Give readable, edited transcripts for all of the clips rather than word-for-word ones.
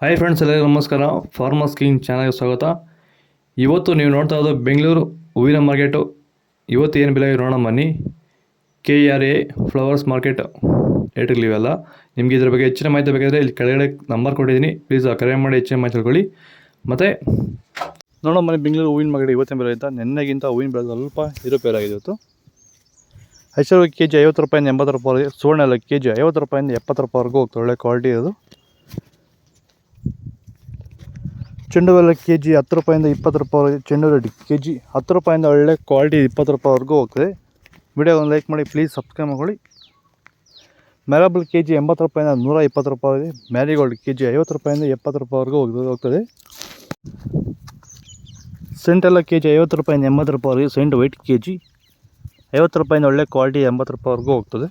Hi friends, ಎಲ್ಲರಿಗೂ ನಮಸ್ಕಾರ. Farmers king ಚಾನಲ್ಗೆ ಸ್ವಾಗತ. ಇವತ್ತು ನೀವು ನೋಡ್ತಾ ಇರೋದು ಬೆಂಗಳೂರು ಹೂವಿನ ಮಾರ್ಕೆಟು. ಇವತ್ತು ಏನು ಬೆಲೆ ನೋಡೋಣ ಬನ್ನಿ. KRA ಫ್ಲವರ್ಸ್ ಮಾರ್ಕೆಟ್ ರೇಟ್ಗಳಿವೆಲ್ಲ. ನಿಮಗೆ ಇದ್ರ ಬಗ್ಗೆ ಹೆಚ್ಚಿನ ಮಾಹಿತಿ ಬೇಕಾದರೆ ಇಲ್ಲಿ ಕೆಳಗಡೆ ನಂಬರ್ ಕೊಟ್ಟಿದ್ದೀನಿ, ಪ್ಲೀಸ್ ಕರೆ ಮಾಡಿ ಹೆಚ್ಚಿನ ಮಾಹಿತಿ ತಿಳ್ಕೊಳ್ಳಿ. ಮತ್ತು ನೋಡೋಣ ಬನ್ನಿ, ಬೆಂಗಳೂರು ಹೂವಿನ ಮಾರ್ಕೆಟ್ ಇವತ್ತಿನ ಬೆಲೆ ಅಂತ ನೆನ್ನೆಗಿಂತ ಹೂವಿನ ಬೆಲೆ ಸ್ವಲ್ಪ ಏರುಪೇರಾಗಿದೆ. ಇವತ್ತು ಐಶ್ವರ್ಯ KG 50 ರೂಪಾಯಿಂದ 80 ರೂಪಾಯಿ, ಸುವರ್ಣ ಎಲ್ಲ KG 50 ರೂಪಾಯಿಂದ 70 ರೂಪಾಯಿವರೆಗೂ ಹೋಗ್ತದೆ. ಒಳ್ಳೆ ಕ್ವಾಲಿಟಿ ಇರೋದು. ಚೆಂಡು ಎಲ್ಲ KG 10 ರೂಪಾಯಿಂದ 20 ರೂಪಾಯಿ. ಚೆಂಡು ರೆಡ್ಡಿ KG 10 ರೂಪಾಯಿಂದ ಒಳ್ಳೆ ಕ್ವಾಲಿಟಿ 20 ರೂಪಾಯಿವರೆಗೂ ಹೋಗ್ತದೆ. ವಿಡಿಯೋ ಒಂದು ಲೈಕ್ ಮಾಡಿ, ಪ್ಲೀಸ್ ಸಬ್ಸ್ಕ್ರೈಬ್ ಮಾಡ್ಕೊಳ್ಳಿ. ಮ್ಯಾರಬಲ್ KG 80 ರೂಪಾಯಿಂದ 120 ರೂಪಾಯಿ. ಮ್ಯಾರಿಗೋಲ್ಡ್ KG 50 ರೂಪಾಯಿಂದ 70 ರೂಪಾಯಿವರೆಗೂ ಹೋಗ್ತದೆ. ಸೆಂಟ್ ಎಲ್ಲ KG 50 ರೂಪಾಯಿಂದ 80 ರೂಪಾಯಿವರೆಗೆ. ಸೆಂಟ್ ವೈಟ್ KG 50 ರೂಪಾಯಿಂದ ಒಳ್ಳೆ ಕ್ವಾಲಿಟಿ 80 ರೂಪಾಯಿವರೆಗೂ ಹೋಗ್ತದೆ.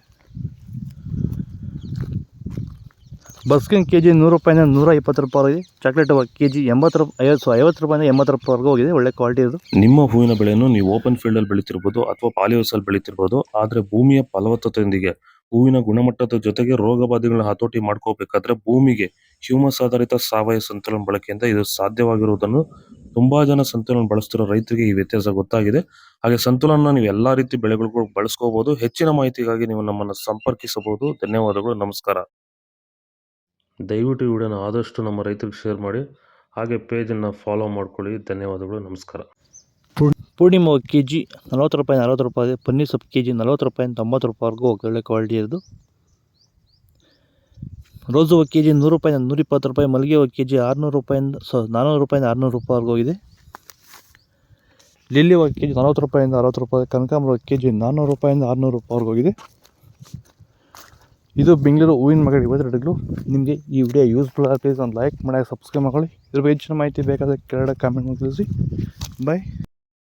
ಬಸ್ಕಿನ್ KG 100 ರೂಪಾಯಿಂದ 120 ರೂಪಾಯಿ. ಚಾಕ್ಲೇಟ್ KG 50 ರೂಪಾಯಿಂದ 80 ರೂಪಾಯಿವರೆಗೂ ಹೋಗಿದೆ. ಒಳ್ಳೆ ಕ್ವಾಲಿಟಿ ಇದು. ನಿಮ್ಮ ಹೂವಿನ ಬೆಳೆಯನ್ನು ನೀವು ಓಪನ್ ಫೀಲ್ಡ್ ಅಲ್ಲಿ ಬೆಳೀತಿರ್ಬೋದು ಅಥವಾ ಪಾಲಿ ಹೌಸ್ ಅಲ್ಲಿ ಬೆಳೀತಿರ್ಬೋದು. ಆದ್ರೆ ಭೂಮಿಯ ಫಲವತ್ತತೆಯೊಂದಿಗೆ ಹೂವಿನ ಗುಣಮಟ್ಟದ ಜೊತೆಗೆ ರೋಗ ಬಾಧೆಗಳನ್ನ ಹತೋಟಿ ಮಾಡ್ಕೋಬೇಕಾದ್ರೆ ಭೂಮಿಗೆ ಹ್ಯೂಮಸ್ ಆಧಾರಿತ ಸಾವಯವ ಸಂತುಲನ ಬಳಕೆಯಿಂದ ಇದು ಸಾಧ್ಯವಾಗಿರುವುದನ್ನು ತುಂಬಾ ಜನ ಸಂತುಲನ ಬಳಸ್ತಿರೋ ರೈತರಿಗೆ ಈ ವ್ಯತ್ಯಾಸ ಗೊತ್ತಾಗಿದೆ. ಹಾಗೆ ಸಂತುಲನ ನೀವು ಎಲ್ಲಾ ರೀತಿ ಬೆಳೆಗಳಿಗೂ ಬಳಸ್ಕೋಬಹುದು. ಹೆಚ್ಚಿನ ಮಾಹಿತಿಗಾಗಿ ನೀವು ನಮ್ಮನ್ನು ಸಂಪರ್ಕಿಸಬಹುದು. ಧನ್ಯವಾದಗಳು, ನಮಸ್ಕಾರ. ದಯವಿಟ್ಟು ಈ ವಿಡಿಯೋನ ಆದಷ್ಟು ನಮ್ಮ ರೈತರಿಗೆ ಶೇರ್ ಮಾಡಿ, ಹಾಗೆ ಪೇಜನ್ನು ಫಾಲೋ ಮಾಡ್ಕೊಳ್ಳಿ. ಧನ್ಯವಾದಗಳು, ನಮಸ್ಕಾರ. ಪೂರ್ಣಿಮಾ KG 40 ರೂಪಾಯಿಂದ 60 ರೂಪಾಯಿ. ಪನ್ನೀರ್ ಸೊಪ್ಪು KG 40 ರೂಪಾಯಿಂದ 90 ರೂಪಾಯಿವರೆಗೂ ಹೋಗ್ತದೆ. ಒಳ್ಳೆ ಕ್ವಾಲಿಟಿ ಇರೋದು. ರೋಸು KG 100 ರೂಪಾಯಿಂದ 120 ರೂಪಾಯಿ. ಮಲ್ಲಿಗೆ KG 600 ರೂಪಾಯಿಂದ 400 ರೂಪಾಯಿಂದ 600 ರೂಪಾಯಿವರೆಗೂ ಹೋಗಿದೆ. ಲಿಲ್ಲಿ KG 40 ರೂಪಾಯಿಂದ 60 ರೂಪಾಯಿ. ಕನಕಾಂಬರ KG 400 ರೂಪಾಯಿಂದ 600 ರೂಪಾಯಿವರೆಗೂ ಹೋಗಿದೆ. ಇದು ಬೆಂಗಳೂರು ಹೂವಿನ ಮಾರ್ಕೆಟ್ ಇವತ್ತು ರೇಟ್ಗಳು. ನಿಮಗೆ ಈ ವಿಡಿಯೋ ಯೂಸ್ಫುಲ್ ಆಗಿ ಪ್ಲೀಸ್ ಒಂದು ಲೈಕ್ ಮಾಡಿ, ಸಬ್ಸ್ಕ್ರೈಬ್ ಮಾಡ್ಕೊಳ್ಳಿ. ಇದ್ರ ಬಗ್ಗೆ ಹೆಚ್ಚಿನ ಮಾಹಿತಿ ಬೇಕಾದರೆ ಕೆಳಗಡೆ ಕಾಮೆಂಟ್ ಮಾಡಿ ತಿಳಿಸಿ. ಬಾಯ್.